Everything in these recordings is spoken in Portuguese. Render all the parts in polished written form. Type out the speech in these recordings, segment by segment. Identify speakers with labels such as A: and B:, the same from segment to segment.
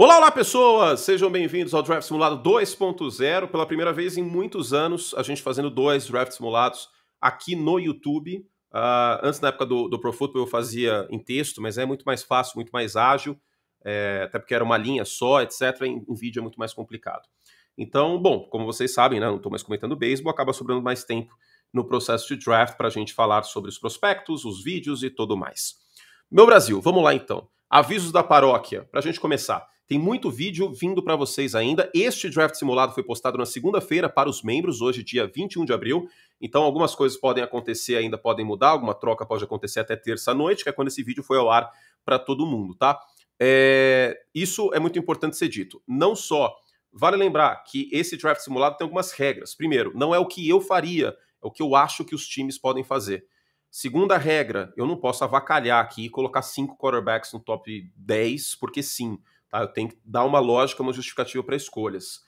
A: Olá, olá pessoas! Sejam bem-vindos ao Draft Simulado 2.0. Pela primeira vez em muitos anos, a gente fazendo 2 Draft Simulados aqui no YouTube. Antes, na época do Pro Football, eu fazia em texto, mas é muito mais fácil, muito mais ágil, até porque era uma linha só, etc. Em vídeo é muito mais complicado. Então, bom, como vocês sabem, né, não estou mais comentando beisebol, acaba sobrando mais tempo no processo de draft para a gente falar sobre os prospectos, os vídeos e tudo mais. Meu Brasil, vamos lá então. Avisos da paróquia, para a gente começar. Tem muito vídeo vindo para vocês ainda. Este Draft Simulado foi postado na segunda-feira para os membros, hoje dia 21 de abril. Então algumas coisas podem acontecer ainda, podem mudar, alguma troca pode acontecer até terça-noite, que é quando esse vídeo foi ao ar para todo mundo, tá? Isso é muito importante ser dito. Não só, vale lembrar que esse Draft Simulado tem algumas regras. Primeiro, não é o que eu faria, é o que eu acho que os times podem fazer. Segunda regra, eu não posso avacalhar aqui e colocar 5 quarterbacks no top 10, porque sim. Tá? Eu tenho que dar uma lógica, uma justificativa para escolhas.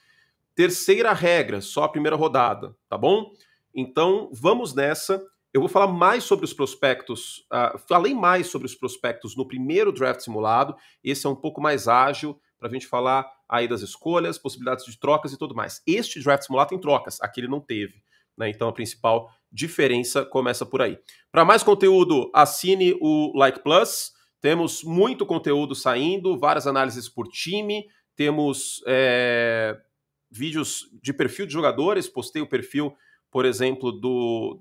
A: Terceira regra, só a primeira rodada, tá bom? Então, vamos nessa. Eu vou falar mais sobre os prospectos. Falei mais sobre os prospectos no primeiro Draft Simulado. Esse é um pouco mais ágil para a gente falar aí das escolhas, possibilidades de trocas e tudo mais. Este Draft Simulado tem trocas, aquele não teve. Né? Então, a principal diferença começa por aí. Para mais conteúdo, assine o Like Plus. Temos muito conteúdo saindo, várias análises por time, temos vídeos de perfil de jogadores, postei o perfil, por exemplo, do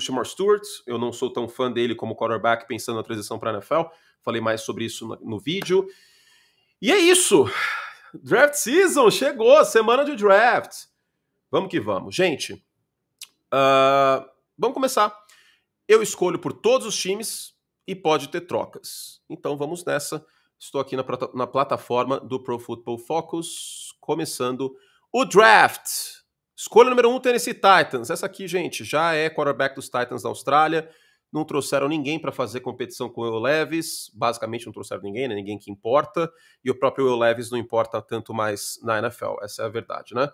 A: Shamar Stewart, eu não sou tão fã dele como quarterback pensando na transição para a NFL, falei mais sobre isso no vídeo. E é isso! Draft Season chegou, semana de draft. Vamos que vamos. Gente, vamos começar. Eu escolho por todos os times e pode ter trocas. Então vamos nessa. Estou aqui na plataforma do Pro Football Focus, começando o draft. Escolha número 1, Tennessee Titans. Essa aqui, gente, já é quarterback dos Titans da Austrália. Não trouxeram ninguém para fazer competição com o Will Levis. Basicamente não trouxeram ninguém, né? Ninguém que importa. E o próprio Will Levis não importa tanto mais na NFL. Essa é a verdade, né?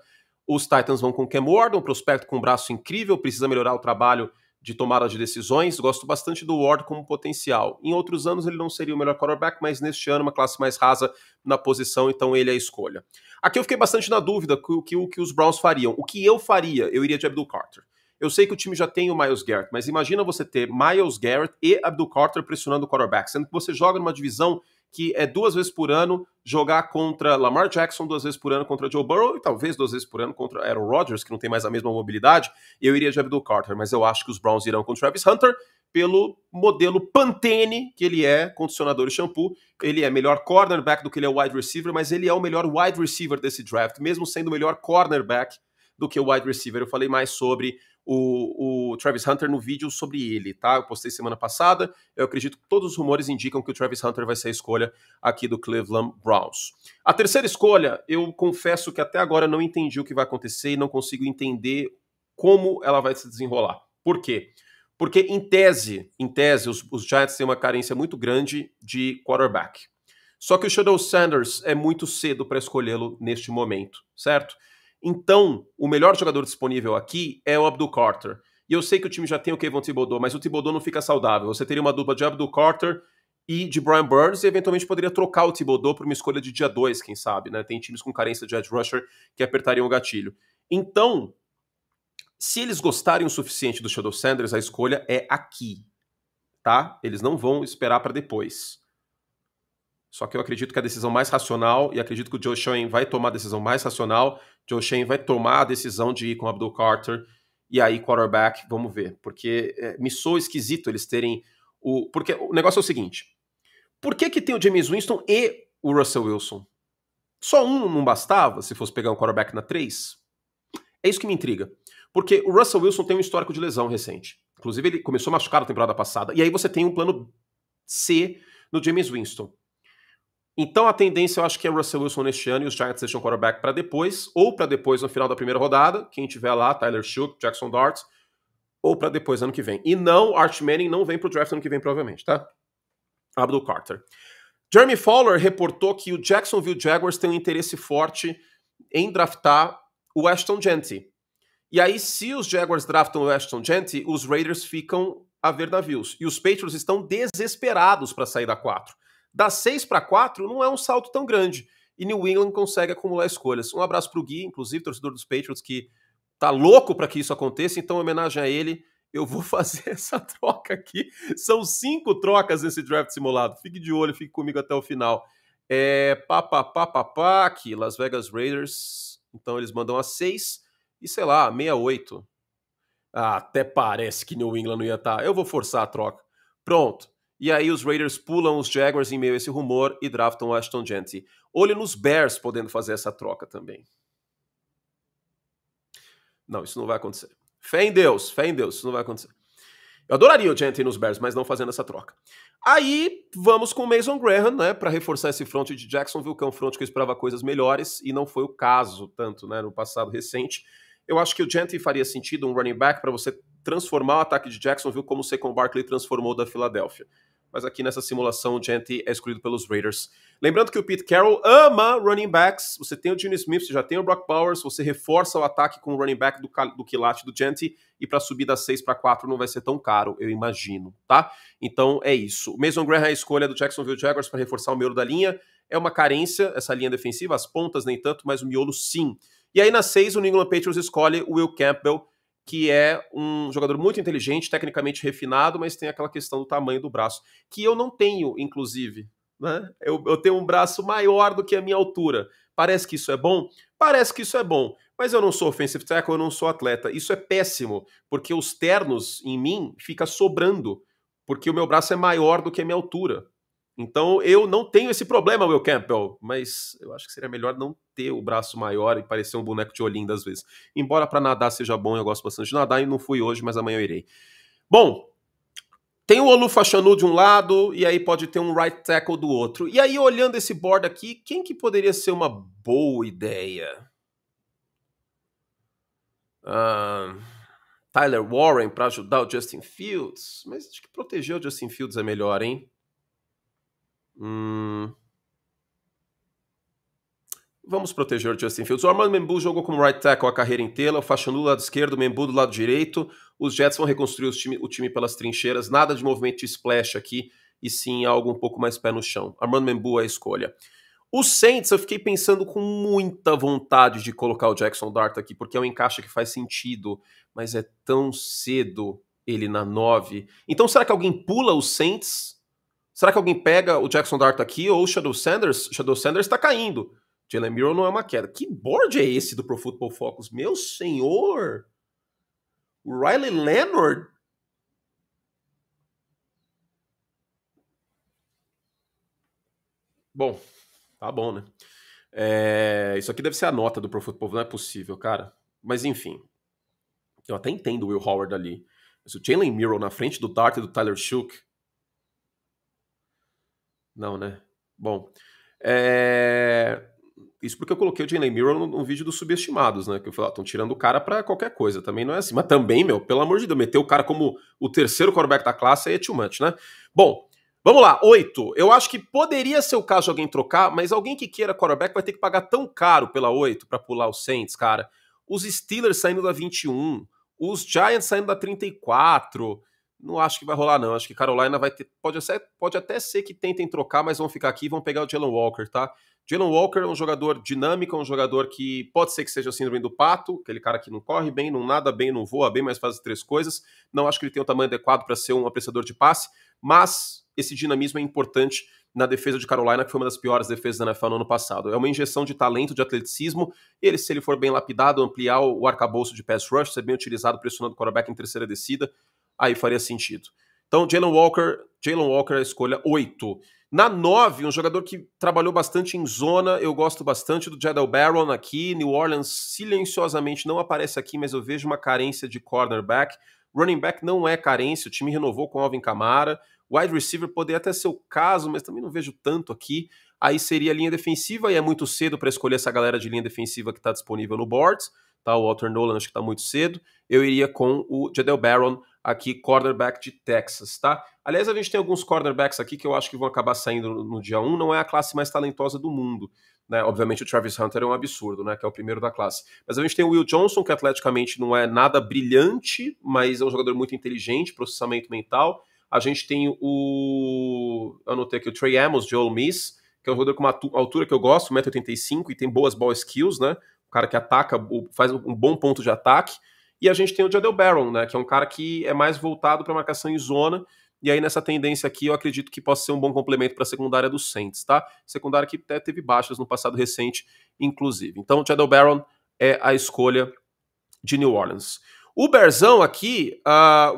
A: Os Titans vão com Cam Ward, um prospecto com um braço incrível, precisa melhorar o trabalho de tomada de decisões. Gosto bastante do Ward como potencial. Em outros anos ele não seria o melhor quarterback, mas neste ano uma classe mais rasa na posição, então ele é a escolha. Aqui eu fiquei bastante na dúvida o que os Browns fariam. O que eu faria? Eu iria de Abdul Carter. Eu sei que o time já tem o Myles Garrett, mas imagina você ter Myles Garrett e Abdul Carter pressionando o quarterback, sendo que você joga numa divisão que é 2 vezes por ano jogar contra Lamar Jackson, 2 vezes por ano contra Joe Burrow e talvez 2 vezes por ano contra Aaron Rodgers, que não tem mais a mesma mobilidade. Eu iria de Abdul Carter, mas eu acho que os Browns irão com Travis Hunter pelo modelo Pantene, que ele é, condicionador e shampoo. Ele é melhor cornerback do que ele é wide receiver, mas ele é o melhor wide receiver desse draft, mesmo sendo o melhor cornerback do que o wide receiver. Eu falei mais sobre o Travis Hunter no vídeo sobre ele, tá? Eu postei semana passada, eu acredito que todos os rumores indicam que o Travis Hunter vai ser a escolha aqui do Cleveland Browns. A terceira escolha, eu confesso que até agora não entendi o que vai acontecer e não consigo entender como ela vai se desenrolar. Por quê? Porque em tese os Giants têm uma carência muito grande de quarterback. Só que o Shedeur Sanders é muito cedo para escolhê-lo neste momento, certo? Então, o melhor jogador disponível aqui é o Abdul Carter. E eu sei que o time já tem o Kayvon Thibodeaux, mas o Thibodeaux não fica saudável. Você teria uma dupla de Abdul Carter e de Brian Burns e eventualmente poderia trocar o Thibodeaux por uma escolha de dia 2, quem sabe, né? Tem times com carência de edge rusher que apertariam o gatilho. Então, se eles gostarem o suficiente do Shedeur Sanders, a escolha é aqui, tá? Eles não vão esperar para depois. Só que eu acredito que a decisão mais racional, e acredito que o Joe Schoen vai tomar a decisão mais racional, Joe Schoen vai tomar a decisão de ir com o Abdul Carter, e aí quarterback, vamos ver. Porque me soa esquisito eles terem Porque o negócio é o seguinte, por que tem o Jameis Winston e o Russell Wilson? Só um não bastava, se fosse pegar um quarterback na 3? É isso que me intriga. Porque o Russell Wilson tem um histórico de lesão recente. Inclusive ele começou a machucar na temporada passada, e aí você tem um plano C no Jameis Winston. Então a tendência eu acho que é o Russell Wilson neste ano e os Giants deixam o quarterback para depois, ou para depois no final da primeira rodada, quem tiver lá, Tyler Shough, Jackson Dart, ou para depois ano que vem. E não, Arch Manning não vem pro draft ano que vem provavelmente, tá? Abdul Carter. Jeremy Fowler reportou que o Jacksonville Jaguars tem um interesse forte em draftar o Ashton Jeanty. E aí se os Jaguars draftam o Ashton Jeanty, os Raiders ficam a ver navios. E os Patriots estão desesperados para sair da 4. Da 6 para 4 não é um salto tão grande. e New England consegue acumular escolhas. Um abraço pro Gui, inclusive, torcedor dos Patriots, que tá louco para que isso aconteça, então, em homenagem a ele, eu vou fazer essa troca aqui. São 5 trocas nesse draft simulado. Fique de olho, fique comigo até o final. Aqui, Las Vegas Raiders. Então eles mandam a 6 e, sei lá, 68. Até parece que New England não ia estar. Eu vou forçar a troca. Pronto. E aí os Raiders pulam os Jaguars em meio a esse rumor e draftam o Ashton Jeanty. Olho nos Bears podendo fazer essa troca também. Não, isso não vai acontecer. Fé em Deus, isso não vai acontecer. Eu adoraria o Jeanty nos Bears, mas não fazendo essa troca. Aí, vamos com o Mason Graham, né, para reforçar esse front de Jacksonville, que é um front que eu esperava coisas melhores, e não foi o caso tanto, né, no passado recente. Eu acho que o Jeanty faria sentido, um running back, para você transformar o ataque de Jacksonville como o Saquon Barkley transformou da Filadélfia. Mas aqui nessa simulação o Jeanty é escolhido pelos Raiders. Lembrando que o Pete Carroll ama running backs. Você tem o Geno Smith, você já tem o Brock Bowers, você reforça o ataque com o running back do quilate do Jeanty, e para subir das 6 para 4 não vai ser tão caro, eu imagino, tá? Então é isso. O Mason Graham é a escolha do Jacksonville Jaguars para reforçar o miolo da linha. É uma carência essa linha defensiva, as pontas nem tanto, mas o miolo sim. E aí na 6 o New England Patriots escolhe o Will Campbell, que é um jogador muito inteligente, tecnicamente refinado, mas tem aquela questão do tamanho do braço, que eu não tenho, inclusive. Né? Eu tenho um braço maior do que a minha altura. Parece que isso é bom? Parece que isso é bom. Mas eu não sou offensive tackle, eu não sou atleta. Isso é péssimo, porque os ternos em mim ficam sobrando, porque o meu braço é maior do que a minha altura. Então eu não tenho esse problema, Will Campbell, mas eu acho que seria melhor não ter o braço maior e parecer um boneco de Olinda às vezes. Embora para nadar seja bom, eu gosto bastante de nadar e não fui hoje, mas amanhã eu irei. Bom, tem o Olu Fashanu de um lado e aí pode ter um right tackle do outro. E aí olhando esse board aqui, quem que poderia ser uma boa ideia? Tyler Warren para ajudar o Justin Fields? Mas acho que proteger o Justin Fields é melhor, hein? Vamos proteger o Justin Fields. O Armando Membu jogou como right tackle a carreira inteira, o Fashanu do lado esquerdo, o Membu do lado direito. Os Jets vão reconstruir o time pelas trincheiras, nada de movimento de splash aqui, e sim algo um pouco mais pé no chão. Armando Membu é a escolha. Os Saints, eu fiquei pensando com muita vontade de colocar o Jackson Dart aqui, porque é um encaixe que faz sentido, mas é tão cedo ele na 9. Então será que alguém pula os Saints? Será que alguém pega o Jackson Dart aqui ou o Shadow Sanders? Shadow Sanders tá caindo. Jalen Miro não é uma queda. Que board é esse do Pro Football Focus? Meu senhor! O Riley Leonard? Bom, tá bom, né? Isso aqui deve ser a nota do Pro Football, não é possível, cara. Mas enfim. Eu até entendo o Will Howard ali. Mas o Jalen Miro na frente do Dart e do Tyler Shook. Não, né? Bom. Isso porque eu coloquei o Jalen Miro no vídeo dos subestimados, né? Que eu falei, estão tirando o cara pra qualquer coisa. Também não é assim. Mas também, meu, pelo amor de Deus, meter o cara como o terceiro quarterback da classe aí é too much, né? Bom, vamos lá. 8. Eu acho que poderia ser o caso de alguém trocar, mas alguém que queira quarterback vai ter que pagar tão caro pela 8 pra pular os Saints, cara. Os Steelers saindo da 21, os Giants saindo da 34. Não acho que vai rolar, não. Acho que Carolina vai ter. Pode até ser que tentem trocar, mas vão ficar aqui e vão pegar o Jalen Walker, tá? Jalen Walker é um jogador dinâmico, um jogador que pode ser que seja o síndrome do pato, aquele cara que não corre bem, não nada bem, não voa bem, mas faz as 3 coisas. Não acho que ele tem o tamanho adequado para ser um apreciador de passe, mas esse dinamismo é importante na defesa de Carolina, que foi uma das piores defesas da NFL no ano passado. É uma injeção de talento, de atleticismo. Ele, se ele for bem lapidado, ampliar o arcabouço de pass rush, ser bem utilizado pressionando o quarterback em terceira descida, aí faria sentido. Então, Jalen Walker é a escolha 8. Na 9, um jogador que trabalhou bastante em zona, eu gosto bastante do Jadal Barron aqui. New Orleans silenciosamente não aparece aqui, mas eu vejo uma carência de cornerback. Running back não é carência, o time renovou com Alvin Kamara. Wide receiver poderia até ser o caso, mas também não vejo tanto aqui. Aí seria a linha defensiva, e é muito cedo para escolher essa galera de linha defensiva que está disponível no board. Tá, o Walter Nolan acho que está muito cedo. Eu iria com o Jadal Barron, aqui, cornerback de Texas, tá? Aliás, a gente tem alguns cornerbacks aqui que eu acho que vão acabar saindo no dia 1, não é a classe mais talentosa do mundo, né? Obviamente o Travis Hunter é um absurdo, né? Que é o primeiro da classe. Mas a gente tem o Will Johnson, que atleticamente não é nada brilhante, mas é um jogador muito inteligente, processamento mental. A gente tem eu anotei aqui o Trey Amos, de Ole Miss, que é um jogador com uma altura que eu gosto, 1,85 m, e tem boas ball skills, né? Um cara que ataca, faz um bom ponto de ataque. E a gente tem o Jadale Barron, né? Que é um cara que é mais voltado para marcação em zona. E aí, nessa tendência aqui, eu acredito que possa ser um bom complemento para a secundária do Saints, tá? Secundária que até teve baixas no passado recente, inclusive. Então, o Jadale Barron é a escolha de New Orleans. O Bearzão aqui,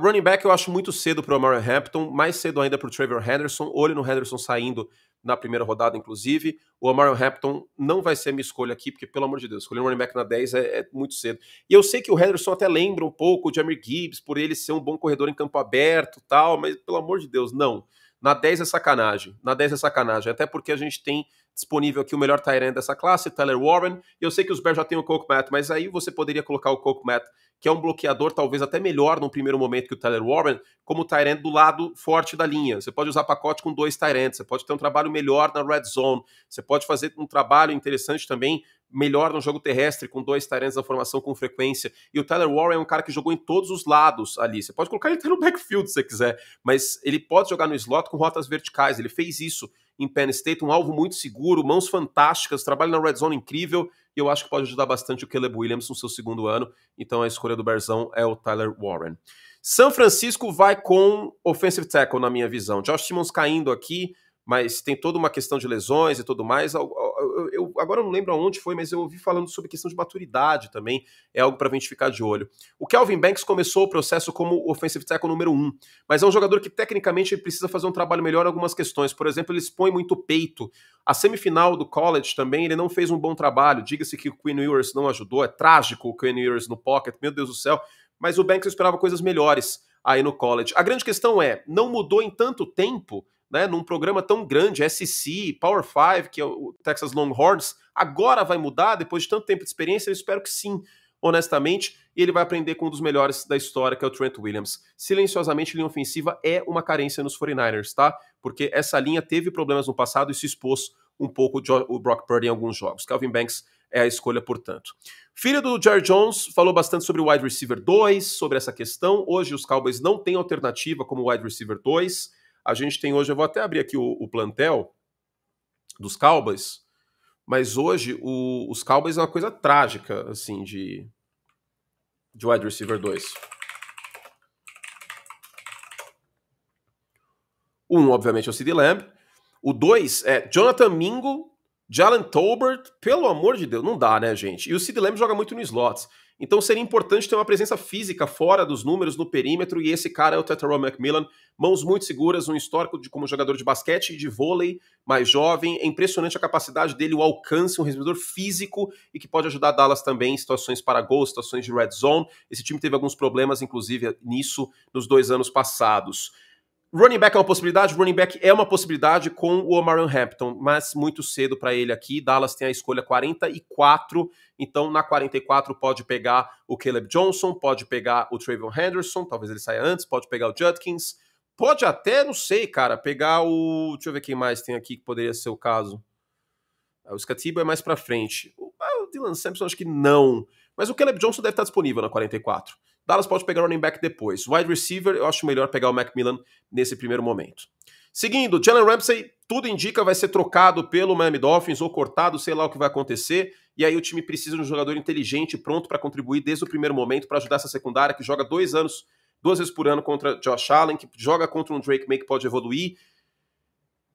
A: running back eu acho muito cedo para o Omarion Hampton, mais cedo ainda para o Trevor Henderson, olho no Henderson saindo na primeira rodada, inclusive. O Omarion Hampton não vai ser a minha escolha aqui, porque, pelo amor de Deus, escolher um running back na 10 é muito cedo. E eu sei que o Henderson até lembra um pouco o Jahmyr Gibbs, por ele ser um bom corredor em campo aberto e tal, mas, pelo amor de Deus, não. Na 10 é sacanagem. Na 10 é sacanagem, até porque a gente tem disponível aqui o melhor tight end dessa classe, Tyler Warren. Eu sei que os Bears já têm o Cole Kmet, mas aí você poderia colocar o Cole Kmet, que é um bloqueador talvez até melhor no primeiro momento que o Tyler Warren, como tight end do lado forte da linha. Você pode usar pacote com 2 tight ends, você pode ter um trabalho melhor na red zone, você pode fazer um trabalho interessante também, melhor no jogo terrestre, com 2 tight ends na formação com frequência. E o Tyler Warren é um cara que jogou em todos os lados ali. Você pode colocar ele até no backfield se você quiser, mas ele pode jogar no slot com rotas verticais. Ele fez isso em Penn State, um alvo muito seguro, mãos fantásticas, trabalho na red zone incrível, e eu acho que pode ajudar bastante o Caleb Williams no seu segundo ano. Então a escolha do Bearzão é o Tyler Warren. São Francisco vai com offensive tackle, na minha visão. Josh Simmons caindo aqui, mas tem toda uma questão de lesões e tudo mais. Agora eu não lembro aonde foi, mas eu ouvi falando sobre questão de maturidade também. É algo para a gente ficar de olho. O Kelvin Banks começou o processo como offensive tackle número 1, mas é um jogador que tecnicamente ele precisa fazer um trabalho melhor em algumas questões. Por exemplo, ele expõe muito peito. A semifinal do college também, ele não fez um bom trabalho. Diga-se que o Quinn Ewers não ajudou. É trágico o Quinn Ewers no pocket, meu Deus do céu. Mas o Banks esperava coisas melhores aí no college. A grande questão é, não mudou em tanto tempo, né, num programa tão grande, SEC, Power 5, que é o Texas Longhorns, agora vai mudar, depois de tanto tempo de experiência? Eu espero que sim, honestamente, e ele vai aprender com um dos melhores da história, que é o Trent Williams. Silenciosamente, linha ofensiva é uma carência nos 49ers, tá? Porque essa linha teve problemas no passado e se expôs um pouco o Brock Purdy em alguns jogos. Kelvin Banks é a escolha, portanto. Filho do Jerry Jones falou bastante sobre o wide receiver 2, sobre essa questão. Hoje os Cowboys não têm alternativa como wide receiver 2. A gente tem hoje, eu vou até abrir aqui o plantel dos Cowboys, mas hoje os Cowboys é uma coisa trágica, assim, de wide receiver 2. Um, obviamente, é o CeeDee Lamb. O 2 é Jonathan Mingo, Jalen Tolbert, pelo amor de Deus, não dá, né, gente? E o CeeDee Lamb joga muito no slots. Então seria importante ter uma presença física fora dos números, no perímetro, e esse cara é o Tetairoa McMillan, mãos muito seguras, um histórico como jogador de basquete e de vôlei, mais jovem. É impressionante a capacidade dele, o alcance, um recebedor físico e que pode ajudar Dallas também em situações para gol, situações de red zone. Esse time teve alguns problemas, inclusive, nisso nos 2 anos passados. Running back é uma possibilidade? Running back é uma possibilidade com o Omarion Hampton, mas muito cedo para ele aqui. Dallas tem a escolha 44, então na 44 pode pegar o Caleb Johnson, pode pegar o Trayvon Henderson, talvez ele saia antes, pode pegar o Judkins, pode até, não sei, cara, pegar o... Deixa eu ver quem mais tem aqui que poderia ser o caso. O Scatibo é mais para frente. O Dylan Sampson acho que não, mas o Caleb Johnson deve estar disponível na 44. Dallas pode pegar o running back depois. Wide receiver, eu acho melhor pegar o McMillan nesse primeiro momento. Seguindo, Jalen Ramsey, tudo indica vai ser trocado pelo Miami Dolphins ou cortado, sei lá o que vai acontecer. E aí o time precisa de um jogador inteligente, pronto para contribuir desde o primeiro momento para ajudar essa secundária que joga 2 vezes por ano contra Josh Allen, que joga contra um Drake May que pode evoluir.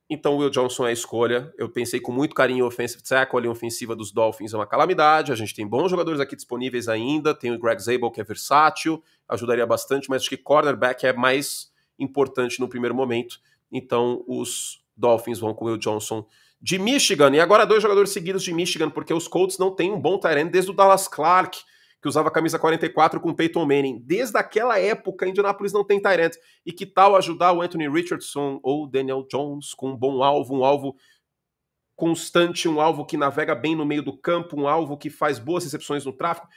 A: Então o Will Johnson é a escolha. Eu pensei com muito carinho o offensive tackle, a linha ofensiva dos Dolphins é uma calamidade. A gente tem bons jogadores aqui disponíveis ainda. Tem o Greg Zabel, que é versátil, ajudaria bastante, mas acho que cornerback é mais importante no primeiro momento. Então os Dolphins vão com o Will Johnson de Michigan. E agora 2 jogadores seguidos de Michigan, porque os Colts não têm um bom tight end desde o Dallas Clark, que usava a camisa 44 com Peyton Manning. Desde aquela época, Indianapolis não tem tight end. E que tal ajudar o Anthony Richardson ou Daniel Jones com um bom alvo, um alvo constante, um alvo que navega bem no meio do campo, um alvo que faz boas recepções no tráfego.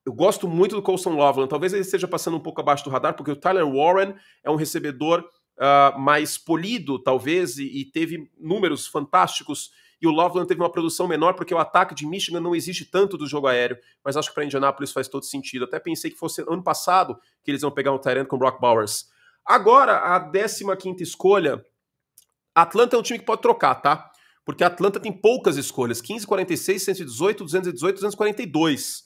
A: Eu gosto muito do Colston Loveland. Talvez ele esteja passando um pouco abaixo do radar, porque o Tyler Warren é um recebedor mais polido, talvez, e teve números fantásticos. E o Loveland teve uma produção menor porque o ataque de Michigan não exige tanto do jogo aéreo, mas acho que para Indianapolis faz todo sentido. Até pensei que fosse ano passado que eles iam pegar um tight end com o Brock Bowers. Agora, a 15ª escolha, Atlanta é um time que pode trocar, tá? porque a Atlanta tem poucas escolhas, 15, 46, 118, 218, 242.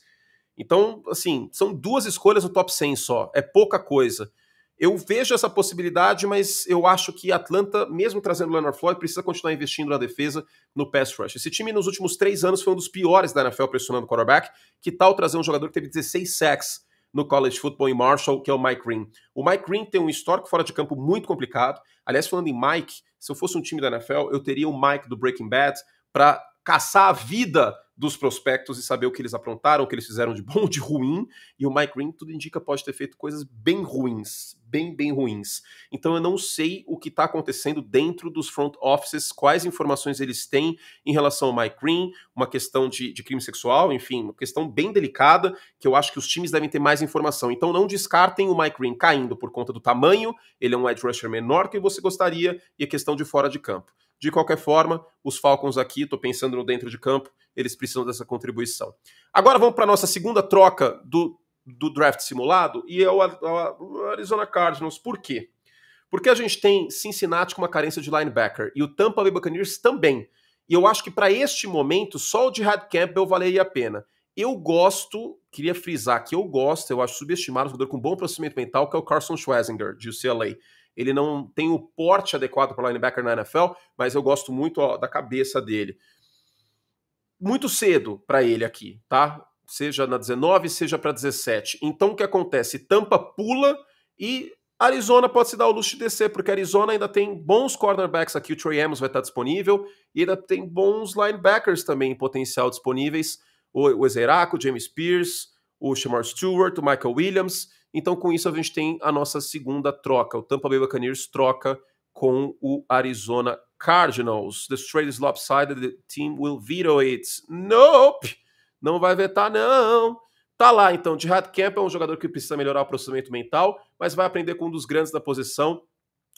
A: Então, assim, são 2 escolhas no top 100 só, é pouca coisa. Eu vejo essa possibilidade, mas eu acho que a Atlanta, mesmo trazendo o Leonard Floyd, precisa continuar investindo na defesa, no pass rush. Esse time nos últimos 3 anos foi um dos piores da NFL pressionando o quarterback. Que tal trazer um jogador que teve 16 sacks no college football em Marshall, que é o Mike Green? O Mike Green tem um histórico fora de campo muito complicado. Aliás, falando em Mike, se eu fosse um time da NFL, eu teria o Mike do Breaking Bad para caçar a vida dos prospectos e saber o que eles aprontaram, o que eles fizeram de bom ou de ruim, e o Mike Green, tudo indica, pode ter feito coisas bem ruins, bem ruins. Então eu não sei o que está acontecendo dentro dos front offices, quais informações eles têm em relação ao Mike Green, uma questão de crime sexual, enfim, uma questão bem delicada, que eu acho que os times devem ter mais informação. Então não descartem o Mike Green caindo por conta do tamanho, ele é um edge rusher menor que você gostaria, e a questão de fora de campo. De qualquer forma, os Falcons aqui, tô pensando no dentro de campo, eles precisam dessa contribuição. Agora vamos para a nossa segunda troca do draft simulado, e é o Arizona Cardinals. Por quê? Porque a gente tem Cincinnati com uma carência de linebacker, e o Tampa Bay Buccaneers também. E eu acho que para este momento, só o Jihad Campbell valeria a pena. Eu gosto, queria frisar que eu acho subestimado, um jogador com bom processamento mental, que é o Carson Schwarzenegger, de UCLA. Ele não tem o porte adequado para linebacker na NFL, mas eu gosto muito da cabeça dele. Muito cedo para ele aqui, tá? Seja na 19, seja para 17. Então o que acontece? Tampa pula e Arizona pode se dar o luxo de descer, porque Arizona ainda tem bons cornerbacks aqui. O Trey Amos vai estar disponível e ainda tem bons linebackers também em potencial disponíveis. O Ezeraco, o James Pierce, o Shamar Stewart, o Michael Williams. Então, com isso, a gente tem a nossa segunda troca. O Tampa Bay Buccaneers troca com o Arizona Cardinals. The trade is lopsided, the team will veto it. Nope! Não vai vetar, não. Tá lá, então. Jihad Campbell é um jogador que precisa melhorar o processamento mental, mas vai aprender com um dos grandes da posição,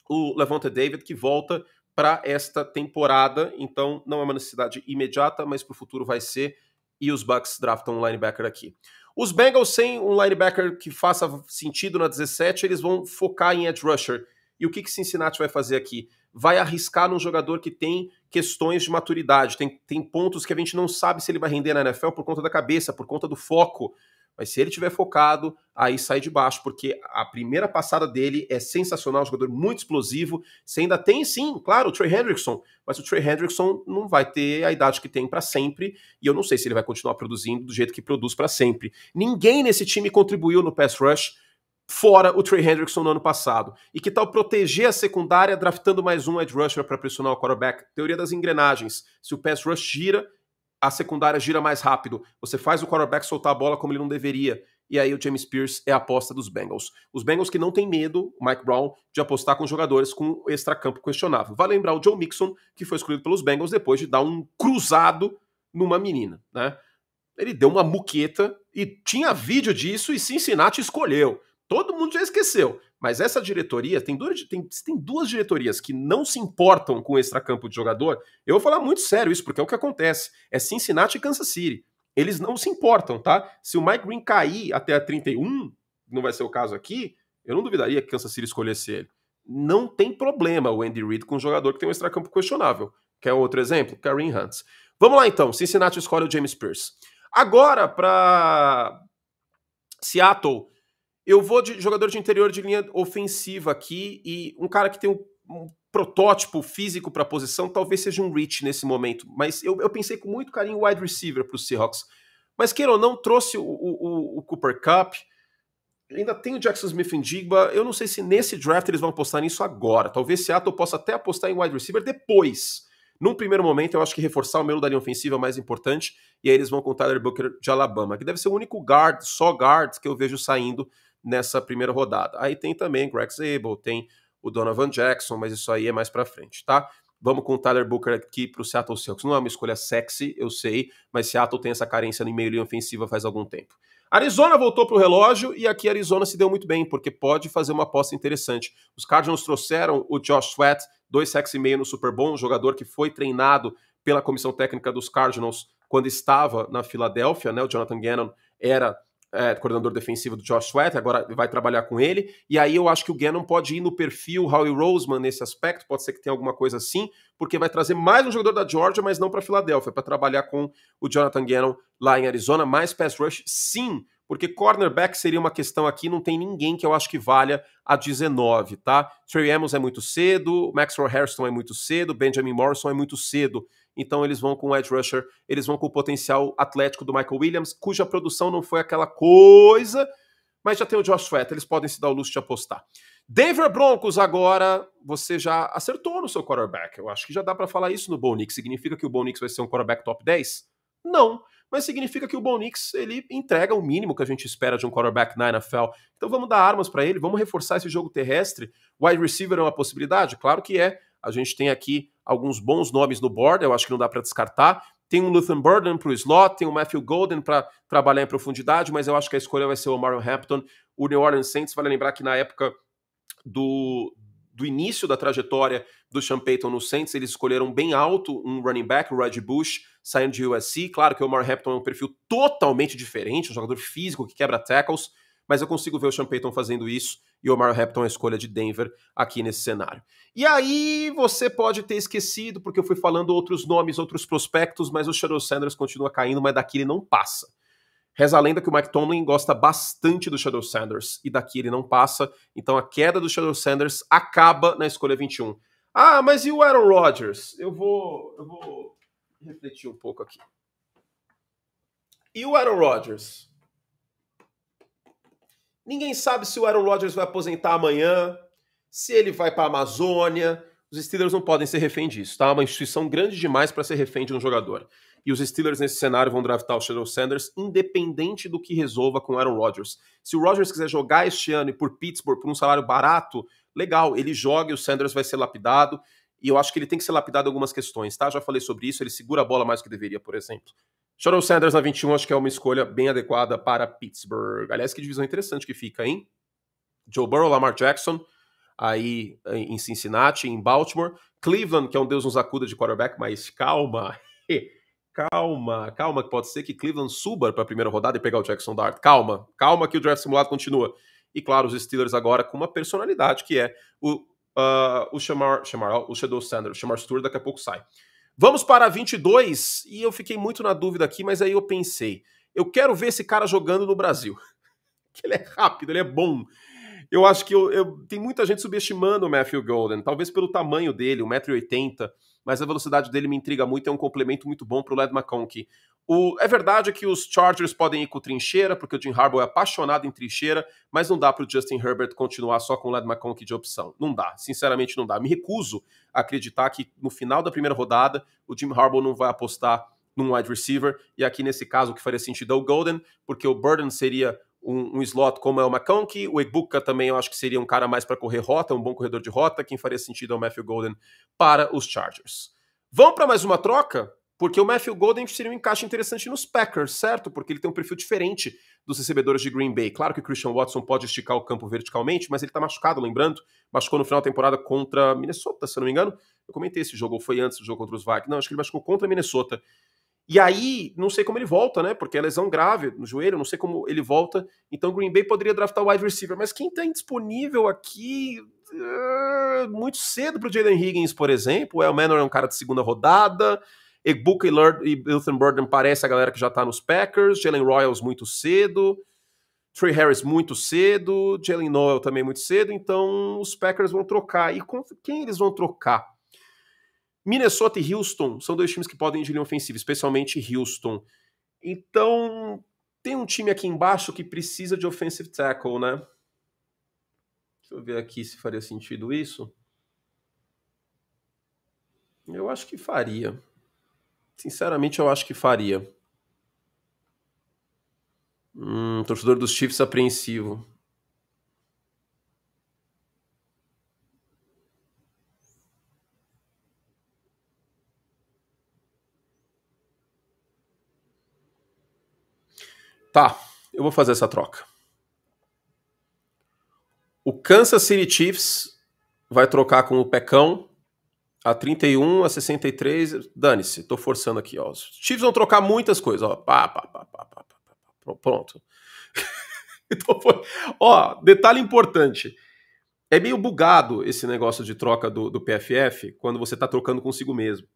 A: o Lavonte David, que volta para esta temporada. Então, não é uma necessidade imediata, mas para o futuro vai ser. E os Bucks draftam um linebacker aqui. Os Bengals, sem um linebacker que faça sentido na 17, eles vão focar em edge rusher. E o que Cincinnati vai fazer aqui? Vai arriscar num jogador que tem questões de maturidade, tem pontos que a gente não sabe se ele vai render na NFL por conta da cabeça, por conta do foco. Mas se ele tiver focado, aí sai de baixo, porque a primeira passada dele é sensacional, um jogador muito explosivo. Você ainda tem, sim, claro, o Trey Hendrickson, mas o Trey Hendrickson não vai ter a idade que tem para sempre, e eu não sei se ele vai continuar produzindo do jeito que produz para sempre. Ninguém nesse time contribuiu no pass rush, fora o Trey Hendrickson no ano passado. E que tal proteger a secundária draftando mais um edge rusher para pressionar o quarterback? Teoria das engrenagens. Se o pass rush gira, a secundária gira mais rápido. Você faz o quarterback soltar a bola como ele não deveria. E aí o James Pierce é a aposta dos Bengals. Os Bengals que não tem medo, o Mike Brown, de apostar com jogadores com extracampo questionável. Vale lembrar o Joe Mixon, que foi escolhido pelos Bengals depois de dar um cruzado numa menina, né? Ele deu uma muqueta e tinha vídeo disso e Cincinnati escolheu. Todo mundo já esqueceu. Mas essa diretoria, tem duas diretorias que não se importam com o extracampo de jogador. Eu vou falar muito sério isso, porque é o que acontece. É Cincinnati e Kansas City. Eles não se importam, tá? Se o Mike Green cair até a 31, não vai ser o caso aqui, eu não duvidaria que Kansas City escolhesse ele. Não tem problema o Andy Reid com um jogador que tem um extracampo questionável. Quer outro exemplo? Kareem Hunt. Vamos lá então, Cincinnati escolhe o James Pierce. Agora, para Seattle, eu vou de jogador de interior de linha ofensiva aqui, e um cara que tem um protótipo físico para a posição, talvez seja um reach nesse momento, mas eu pensei com muito carinho o wide receiver para os Seahawks. Mas queira ou não, trouxe o Cooper Kupp, ainda tem o Jackson Smith-Njigba, eu não sei se nesse draft eles vão apostar nisso agora, talvez Seattle possa até apostar em wide receiver depois. Num primeiro momento, eu acho que reforçar o meio da linha ofensiva é mais importante, e aí eles vão com o Tyler Booker de Alabama, que deve ser o único guard, só guard, que eu vejo saindo nessa primeira rodada. Aí tem também Greg Zabel, tem o Donovan Jackson, mas isso aí é mais pra frente, tá? Vamos com o Tyler Booker aqui pro Seattle Seahawks. Não é uma escolha sexy, eu sei, mas Seattle tem essa carência no meio linha ofensiva faz algum tempo. Arizona voltou pro relógio e aqui Arizona se deu muito bem, porque pode fazer uma aposta interessante. Os Cardinals trouxeram o Josh Sweat, 2 sacks e meio no Super Bowl, um jogador que foi treinado pela comissão técnica dos Cardinals quando estava na Filadélfia, né? O Jonathan Gannon era coordenador defensivo do Josh Sweat, agora vai trabalhar com ele, e aí eu acho que o Gannon pode ir no perfil Howie Roseman nesse aspecto, pode ser que tenha alguma coisa assim, porque vai trazer mais um jogador da Georgia, mas não para Filadélfia, para trabalhar com o Jonathan Gannon lá em Arizona, mais pass rush, sim, porque cornerback seria uma questão aqui, não tem ninguém que eu acho que valha a 19, tá? Trey Amos é muito cedo, Maxwell Hairston é muito cedo, Benjamin Morrison é muito cedo, então eles vão com o edge rusher, eles vão com o potencial atlético do Michael Williams, cuja produção não foi aquela coisa, mas já tem o Josh Sweat, eles podem se dar o luxo de apostar. Denver Broncos agora, você já acertou no seu quarterback, eu acho que já dá para falar isso no Bo Nix. Significa que o Bo Nix vai ser um quarterback top 10? Não, mas significa que o Bo Nix, ele entrega o mínimo que a gente espera de um quarterback na NFL. Então vamos dar armas para ele, vamos reforçar esse jogo terrestre. Wide receiver é uma possibilidade? Claro que é. A gente tem aqui alguns bons nomes no board, eu acho que não dá para descartar. Tem um Luther Burden para o slot, tem o Matthew Golden para trabalhar em profundidade, mas eu acho que a escolha vai ser o Omarion Hampton. O New Orleans Saints, vale lembrar que na época do início da trajetória do Sean Payton no Saints, eles escolheram bem alto um running back, o Reggie Bush, saindo de USC. Claro que o Omar Hampton é um perfil totalmente diferente, um jogador físico que quebra tackles, mas eu consigo ver o Sean Payton fazendo isso e o Omar Hampton é a escolha de Denver aqui nesse cenário. E aí você pode ter esquecido, porque eu fui falando outros nomes, outros prospectos, mas o Shedeur Sanders continua caindo, mas daqui ele não passa. Reza a lenda que o Mike Tomlin gosta bastante do Shedeur Sanders e daqui ele não passa, então a queda do Shedeur Sanders acaba na escolha 21. Ah, mas e o Aaron Rodgers? Eu vou refletir um pouco aqui. E o Aaron Rodgers? Ninguém sabe se o Aaron Rodgers vai aposentar amanhã, se ele vai para a Amazônia. Os Steelers não podem ser refém disso, tá? É uma instituição grande demais para ser refém de um jogador. E os Steelers, nesse cenário, vão draftar o Shedeur Sanders, independente do que resolva com o Aaron Rodgers. Se o Rodgers quiser jogar este ano e por Pittsburgh por um salário barato, legal, ele joga e o Sanders vai ser lapidado. E eu acho que ele tem que ser lapidado em algumas questões, tá? Já falei sobre isso, ele segura a bola mais do que deveria, por exemplo. Shedeur Sanders na 21, acho que é uma escolha bem adequada para Pittsburgh. Aliás, que divisão interessante que fica, hein? Joe Burrow, Lamar Jackson, aí em Cincinnati, em Baltimore. Cleveland, que é um Deus nos acuda de quarterback, mas calma, calma, que pode ser que Cleveland suba para a primeira rodada e pegar o Jackson Dart. Calma que o draft simulado continua. E claro, os Steelers agora com uma personalidade que é o Shedeur Sanders, o Shamar Stewart daqui a pouco sai. Vamos para 22, e eu fiquei muito na dúvida aqui, mas aí eu pensei, eu quero ver esse cara jogando no Brasil. Que ele é rápido, ele é bom. Eu acho que tem muita gente subestimando o Matthew Golden, talvez pelo tamanho dele, 1,80 m, mas a velocidade dele me intriga muito, é um complemento muito bom para o Ladd McConkey. É verdade que os Chargers podem ir com trincheira, porque o Jim Harbaugh é apaixonado em trincheira, mas não dá para o Justin Herbert continuar só com o Ladd McConkey de opção. Não dá, sinceramente não dá. Me recuso a acreditar que no final da primeira rodada o Jim Harbaugh não vai apostar num wide receiver, e aqui nesse caso o que faria sentido é o Golden, porque o Burden seria um slot como é o McConkey, o Egbuka também eu acho que seria um cara mais para correr rota, um bom corredor de rota, quem faria sentido é o Matthew Golden para os Chargers. Vamos para mais uma troca? Porque o Matthew Golden seria um encaixe interessante nos Packers, certo? Porque ele tem um perfil diferente dos recebedores de Green Bay. Claro que o Christian Watson pode esticar o campo verticalmente, mas ele está machucado, lembrando. Machucou no final da temporada contra Minnesota, se eu não me engano. Eu comentei esse jogo, ou foi antes do jogo contra os Vikings. Não, acho que ele machucou contra Minnesota. E aí, não sei como ele volta, né? Porque é lesão grave no joelho, não sei como ele volta. Então o Green Bay poderia draftar o wide receiver. Mas quem está indisponível aqui muito cedo para o Jalen Higgins, por exemplo. O El Manor é um cara de segunda rodada. Egbuka e Luther Burden parece a galera que já tá nos Packers. Jalen Royals muito cedo. Trey Harris muito cedo. Jalen Noel também muito cedo. Então os Packers vão trocar. E contra quem eles vão trocar? Minnesota e Houston são dois times que podem ir de linha ofensiva, especialmente Houston. Então tem um time aqui embaixo que precisa de offensive tackle, né? Deixa eu ver aqui se faria sentido isso. Eu acho que faria. Sinceramente, eu acho que faria. Torcedor dos Chiefs apreensivo. Tá, eu vou fazer essa troca. O Kansas City Chiefs vai trocar com o Pecão a 31, a 63. Dane-se, tô forçando aqui, ó. Os Chiefs vão trocar muitas coisas, ó. Pronto. Então foi... Ó, detalhe importante. É meio bugado esse negócio de troca do PFF quando você tá trocando consigo mesmo.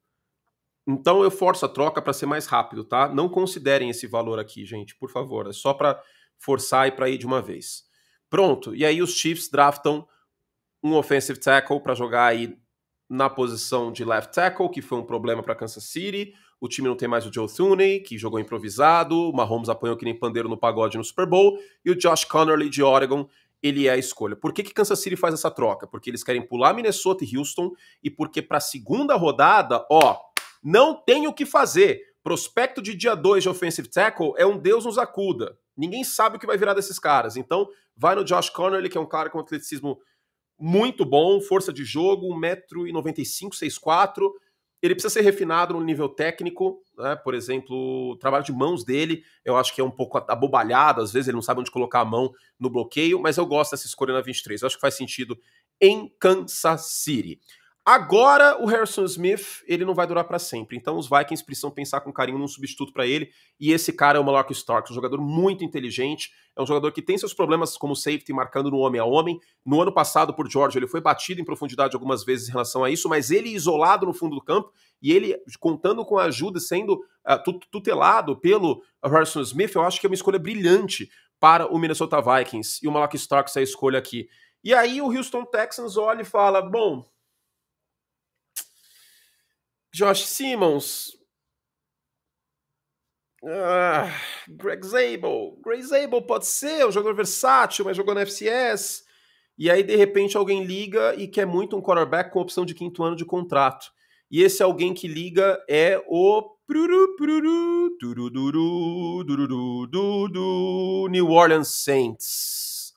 A: Então eu forço a troca para ser mais rápido, tá? Não considerem esse valor aqui, gente, por favor. É só para forçar e para ir de uma vez. Pronto. E aí os Chiefs draftam um offensive tackle para jogar aí na posição de left tackle, que foi um problema para Kansas City. O time não tem mais o Joe Thuney, que jogou improvisado. O Mahomes apanhou que nem pandeiro no pagode no Super Bowl. E o Josh Connerly de Oregon, ele é a escolha. Por que Kansas City faz essa troca? Porque eles querem pular Minnesota e Houston e porque para a segunda rodada, ó, não tem o que fazer. Prospecto de dia 2 de offensive tackle é um Deus nos acuda. Ninguém sabe o que vai virar desses caras. Então, vai no Josh Connerly, que é um cara com atleticismo muito bom, força de jogo, 1,95 m, 6'4". Ele precisa ser refinado no nível técnico, né? Por exemplo, o trabalho de mãos dele, eu acho que é um pouco abobalhado, às vezes ele não sabe onde colocar a mão no bloqueio, mas eu gosto dessa escolha na 23, eu acho que faz sentido em Kansas City. Agora o Harrison Smith, ele não vai durar para sempre, então os Vikings precisam pensar com carinho num substituto para ele, e esse cara é o Malaki Starks, um jogador muito inteligente, é um jogador que tem seus problemas como safety, marcando no homem a homem. No ano passado, por Georgia, ele foi batido em profundidade algumas vezes em relação a isso, mas ele isolado no fundo do campo, e ele contando com a ajuda, sendo tutelado pelo Harrison Smith, eu acho que é uma escolha brilhante para o Minnesota Vikings, e o Malaki Starks é a escolha aqui. E aí o Houston Texans olha e fala, bom, Josh Simmons, Greg Zabel pode ser um jogador versátil, mas jogou na FCS. E aí, de repente, alguém liga e quer muito um quarterback com opção de 5º ano de contrato. E esse alguém que liga é o New Orleans Saints.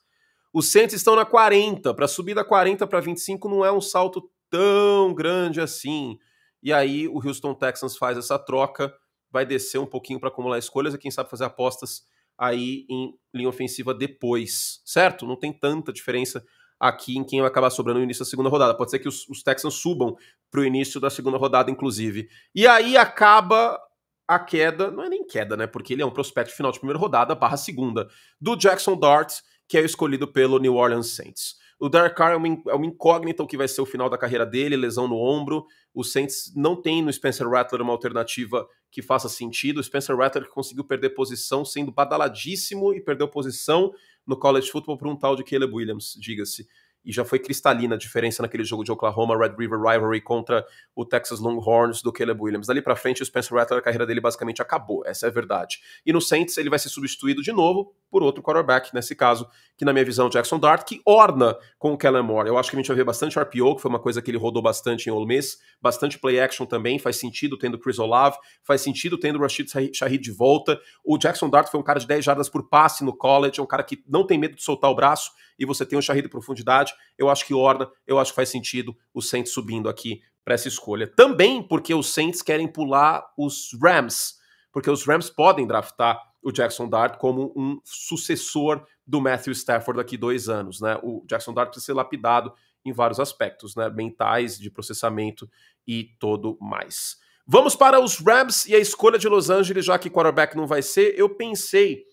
A: Os Saints estão na 40. Para subir da 40 para 25 não é um salto tão grande assim. E aí o Houston Texans faz essa troca, vai descer um pouquinho para acumular escolhas e quem sabe fazer apostas aí em linha ofensiva depois, certo? Não tem tanta diferença aqui em quem vai acabar sobrando no início da segunda rodada. Pode ser que os Texans subam para o início da segunda rodada, inclusive. E aí acaba a queda, não é nem queda, né? Porque ele é um prospecto final de primeira rodada, / segunda, do Jackson Dart, que é escolhido pelo New Orleans Saints. O Derek Carr é uma incógnita o que vai ser o final da carreira dele, lesão no ombro. O Saints não tem no Spencer Rattler uma alternativa que faça sentido. O Spencer Rattler conseguiu perder posição sendo badaladíssimo e perdeu posição no college football por um tal de Caleb Williams, diga-se. E já foi cristalina a diferença naquele jogo de Oklahoma, Red River Rivalry contra o Texas Longhorns do Caleb Williams. Dali pra frente, o Spencer Rattler, a carreira dele basicamente acabou, essa é a verdade. E no Saints, ele vai ser substituído de novo por outro quarterback, nesse caso, que na minha visão, Jackson Dart, que orna com o Kellen Moore. Eu acho que a gente vai ver bastante RPO, que foi uma coisa que ele rodou bastante em Ole Miss, bastante play action também, faz sentido tendo Chris Olave, faz sentido tendo o Rashid Shaheed de volta. O Jackson Dart foi um cara de 10 jardas por passe no college, é um cara que não tem medo de soltar o braço, e você tem um Shaheed de profundidade, eu acho que orna, eu acho que faz sentido o Saints subindo aqui para essa escolha. Também porque os Saints querem pular os Rams, porque os Rams podem draftar o Jackson Dart como um sucessor do Matthew Stafford daqui 2 anos, né? O Jackson Dart precisa ser lapidado em vários aspectos, né? Mentais, de processamento e todo mais. Vamos para os Rams e a escolha de Los Angeles, já que quarterback não vai ser, eu pensei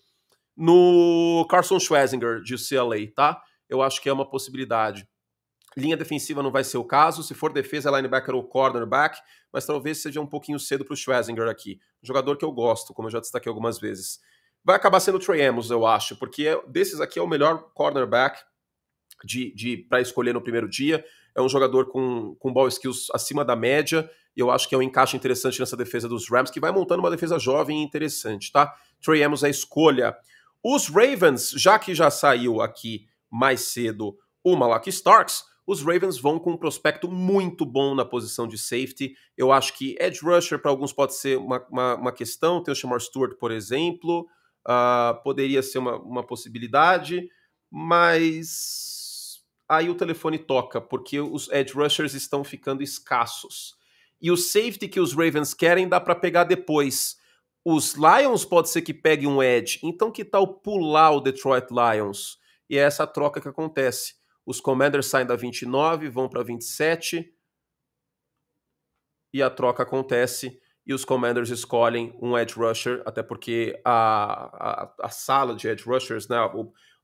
A: no Carson Schwarzenegger de UCLA, tá? Eu acho que é uma possibilidade. Linha defensiva não vai ser o caso, se for defesa, linebacker ou cornerback, mas talvez seja um pouquinho cedo para o Schwarzenegger aqui. Um jogador que eu gosto, como eu já destaquei algumas vezes. Vai acabar sendo o Trey Amos, eu acho, porque desses aqui é o melhor cornerback para escolher no primeiro dia. É um jogador com ball skills acima da média, e eu acho que é um encaixe interessante nessa defesa dos Rams, que vai montando uma defesa jovem e interessante, tá? Trey Amos é a escolha. Os Ravens, já que já saiu aqui mais cedo o Malaki Starks, os Ravens vão com um prospecto muito bom na posição de safety. Eu acho que edge rusher para alguns pode ser uma questão. Tem o Shamar Stewart, por exemplo. Poderia ser uma possibilidade, mas aí o telefone toca, porque os edge rushers estão ficando escassos. E o safety que os Ravens querem dá para pegar depois. Os Lions pode ser que pegue um edge, então que tal pular o Detroit Lions? E é essa troca que acontece. Os Commanders saem da 29, vão para 27, e a troca acontece, e os Commanders escolhem um edge rusher, até porque a sala de edge rushers, né,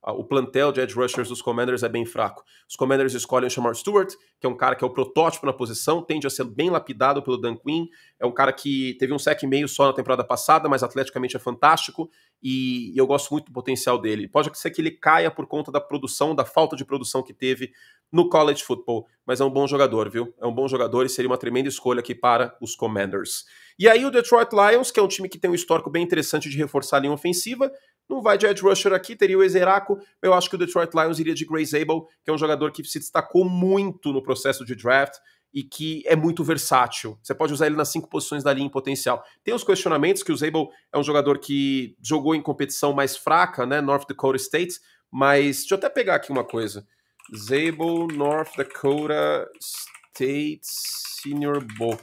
A: o plantel de edge rushers dos Commanders é bem fraco. Os Commanders escolhem o Shamar Stewart, que é um cara que é o protótipo na posição, tende a ser bem lapidado pelo Dan Quinn, é um cara que teve um sec e meio só na temporada passada, mas atleticamente é fantástico, e eu gosto muito do potencial dele. Pode ser que ele caia por conta da produção, da falta de produção que teve no college football, mas é um bom jogador, viu? É um bom jogador e seria uma tremenda escolha aqui para os Commanders. E aí o Detroit Lions, que é um time que tem um histórico bem interessante de reforçar a linha ofensiva, não vai de edge rusher aqui, teria o Ezeraco. Eu acho que o Detroit Lions iria de Grey Zabel, que é um jogador que se destacou muito no processo de draft e que é muito versátil. Você pode usar ele nas 5 posições da linha em potencial. Tem os questionamentos que o Zabel é um jogador que jogou em competição mais fraca, né, North Dakota State, mas deixa eu até pegar aqui uma coisa. Zabel, North Dakota State Senior Bowl.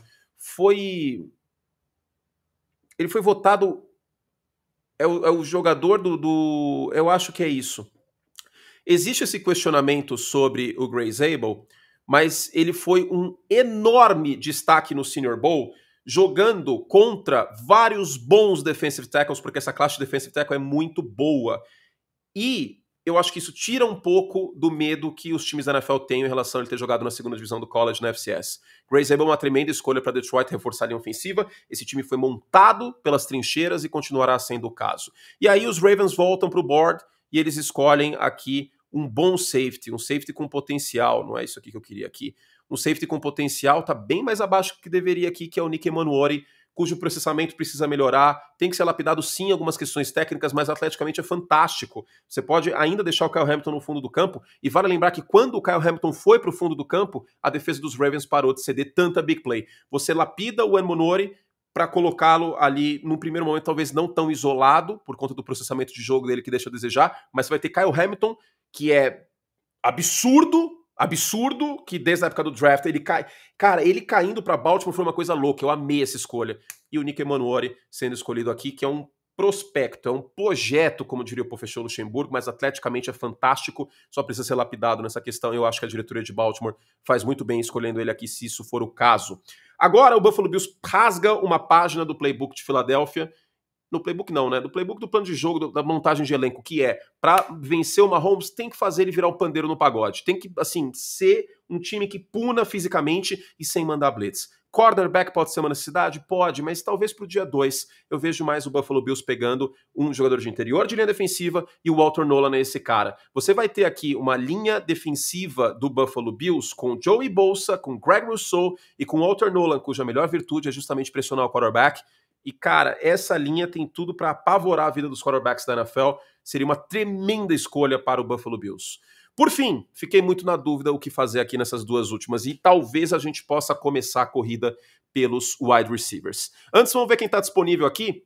A: Ele foi votado... É o jogador eu acho que é isso. Existe esse questionamento sobre o Grey Zabel, mas ele foi um enorme destaque no Senior Bowl, jogando contra vários bons defensive tackles, porque essa classe de defensive tackle é muito boa. E eu acho que isso tira um pouco do medo que os times da NFL têm em relação a ele ter jogado na segunda divisão do college na FCS. Grey Zabel é uma tremenda escolha para Detroit reforçar a linha ofensiva. Esse time foi montado pelas trincheiras e continuará sendo o caso. E aí os Ravens voltam para o board e eles escolhem aqui um bom safety, um safety com potencial. Não é isso aqui que eu queria aqui. Um safety com potencial está bem mais abaixo do que deveria aqui, que é o Nick Emanuori, cujo processamento precisa melhorar, tem que ser lapidado sim em algumas questões técnicas, mas atleticamente é fantástico. Você pode ainda deixar o Kyle Hamilton no fundo do campo, e vale lembrar que quando o Kyle Hamilton foi para o fundo do campo, a defesa dos Ravens parou de ceder tanta big play. Você lapida o Emanuori para colocá-lo ali, num primeiro momento, talvez não tão isolado, por conta do processamento de jogo dele que deixa a desejar, mas você vai ter Kyle Hamilton, que é absurdo, que desde a época do draft ele cai. Cara, ele caindo pra Baltimore foi uma coisa louca, eu amei essa escolha. E o Nick Emanuori sendo escolhido aqui, que é um prospecto, é um projeto, como diria o professor Luxemburgo, mas atleticamente é fantástico, só precisa ser lapidado nessa questão. Eu acho que a diretoria de Baltimore faz muito bem escolhendo ele aqui, se isso for o caso. Agora o Buffalo Bills rasga uma página do playbook de Filadélfia. No playbook não, né? Do playbook do plano de jogo, da montagem de elenco, que é, pra vencer o Mahomes, tem que fazer ele virar o pandeiro no pagode. Tem que, assim, ser um time que puna fisicamente e sem mandar blitz. Cornerback pode ser uma necessidade? Pode, mas talvez pro dia 2 eu vejo mais o Buffalo Bills pegando um jogador de interior de linha defensiva e o Walter Nolan é esse cara. Você vai ter aqui uma linha defensiva do Buffalo Bills com Joey Bosa, com Greg Rousseau e com Walter Nolan, cuja melhor virtude é justamente pressionar o quarterback. E, cara, essa linha tem tudo para apavorar a vida dos quarterbacks da NFL. Seria uma tremenda escolha para o Buffalo Bills. Por fim, fiquei muito na dúvida o que fazer aqui nessas duas últimas. E talvez a gente possa começar a corrida pelos wide receivers. Antes, vamos ver quem está disponível aqui.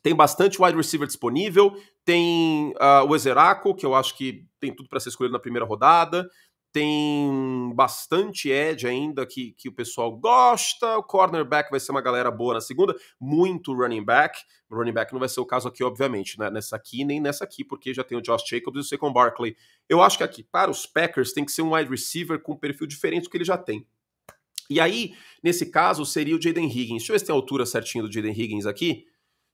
A: Tem bastante wide receiver disponível. Tem o Ezeraco, que eu acho que tem tudo para ser escolhido na primeira rodada. Tem bastante edge ainda que o pessoal gosta. O cornerback vai ser uma galera boa na segunda. Muito running back. O running back não vai ser o caso aqui, obviamente, né? Nessa aqui nem nessa aqui, porque já tem o Josh Jacobs e o Saquon Barkley. Eu acho que aqui, para os Packers, tem que ser um wide receiver com um perfil diferente do que ele já tem. E aí, nesse caso, seria o Jaden Higgins. Deixa eu ver se tem a altura certinha do Jaden Higgins aqui.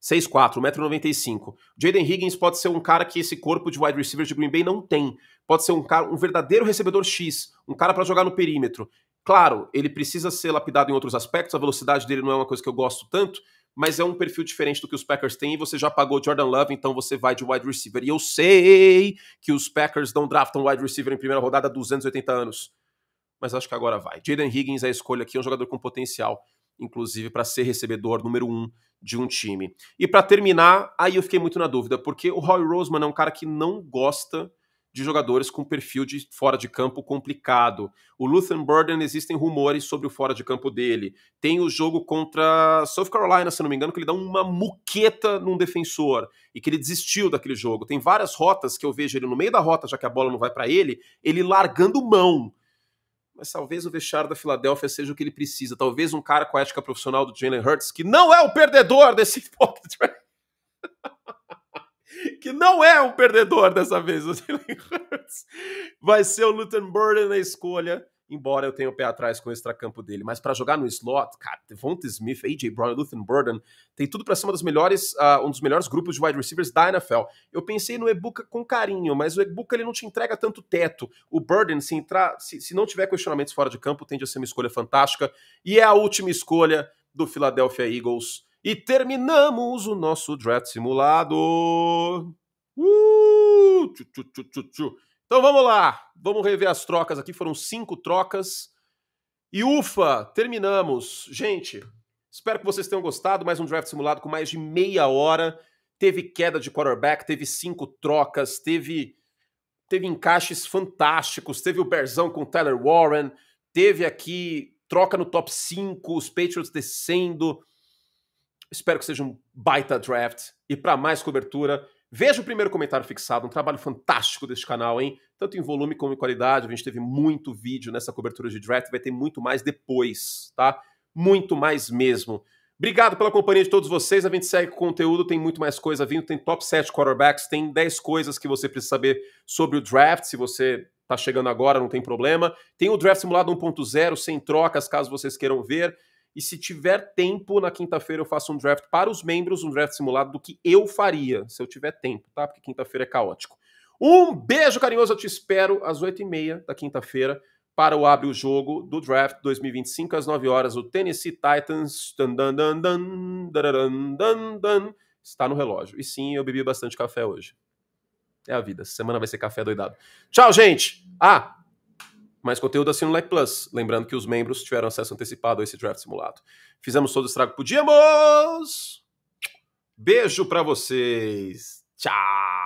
A: 6'4", 1,95 m. Jaden Higgins pode ser um cara que esse corpo de wide receiver de Green Bay não tem. Pode ser um verdadeiro recebedor X, um cara para jogar no perímetro. Claro, ele precisa ser lapidado em outros aspectos, a velocidade dele não é uma coisa que eu gosto tanto, mas é um perfil diferente do que os Packers têm e você já pagou Jordan Love, então você vai de wide receiver. E eu sei que os Packers não draftam wide receiver em primeira rodada há 280 anos, mas acho que agora vai. Jaden Higgins é a escolha aqui, é um jogador com potencial, inclusive para ser recebedor número 1 de um time. E para terminar, aí eu fiquei muito na dúvida, porque o Howie Roseman é um cara que não gosta de jogadores com perfil de fora de campo complicado. O Luther Burden, existem rumores sobre o fora de campo dele. Tem o jogo contra South Carolina, se não me engano, que ele dá uma muqueta num defensor e que ele desistiu daquele jogo. Tem várias rotas que eu vejo ele no meio da rota, já que a bola não vai para ele largando mão. Mas talvez o vestiário da Filadélfia seja o que ele precisa. Talvez um cara com a ética profissional do Jalen Hurts, que não é o perdedor desse pocket draft. Que não é um perdedor dessa vez, o Jalen Hurts. Vai ser o Luton Burden na escolha. embora eu tenha o pé atrás com o extracampo dele. Mas para jogar no slot, cara, Devonta Smith, A.J. Brown, Luther Burden, tem tudo para ser um dos melhores grupos de wide receivers da NFL. Eu pensei no Egbuka com carinho, mas o Egbuka ele não te entrega tanto teto. O Burden, se não tiver questionamentos fora de campo, tende a ser uma escolha fantástica. E é a última escolha do Philadelphia Eagles. E terminamos o nosso draft simulado. Então vamos lá, vamos rever as trocas aqui, foram 5 trocas. E ufa, terminamos. Gente, espero que vocês tenham gostado, mais um draft simulado com mais de meia hora. Teve queda de quarterback, teve 5 trocas, teve encaixes fantásticos, teve o Bearzão com o Tyler Warren, teve aqui troca no top 5, os Patriots descendo. Espero que seja um baita draft. E para mais cobertura, veja o primeiro comentário fixado, um trabalho fantástico deste canal, hein? Tanto em volume como em qualidade. A gente teve muito vídeo nessa cobertura de draft, vai ter muito mais depois, tá? Muito mais mesmo. Obrigado pela companhia de todos vocês. A gente segue com o conteúdo, tem muito mais coisa vindo. Tem top 7 quarterbacks, tem 10 coisas que você precisa saber sobre o draft. Se você tá chegando agora, não tem problema. Tem o draft simulado 1.0, sem trocas, caso vocês queiram ver. E se tiver tempo, na quinta-feira eu faço um draft para os membros, um draft simulado do que eu faria, se eu tiver tempo, tá? Porque quinta-feira é caótico. Um beijo carinhoso, eu te espero às 8h30 da quinta-feira para o Abre o Jogo do Draft 2025, às 9 horas, o Tennessee Titans está no relógio. E sim, eu bebi bastante café hoje. É a vida, essa semana vai ser café doidado. Tchau, gente! Mais conteúdo assim no Like Plus. Lembrando que os membros tiveram acesso antecipado a esse draft simulado. Fizemos todo o estrago que podíamos. Beijo pra vocês. Tchau!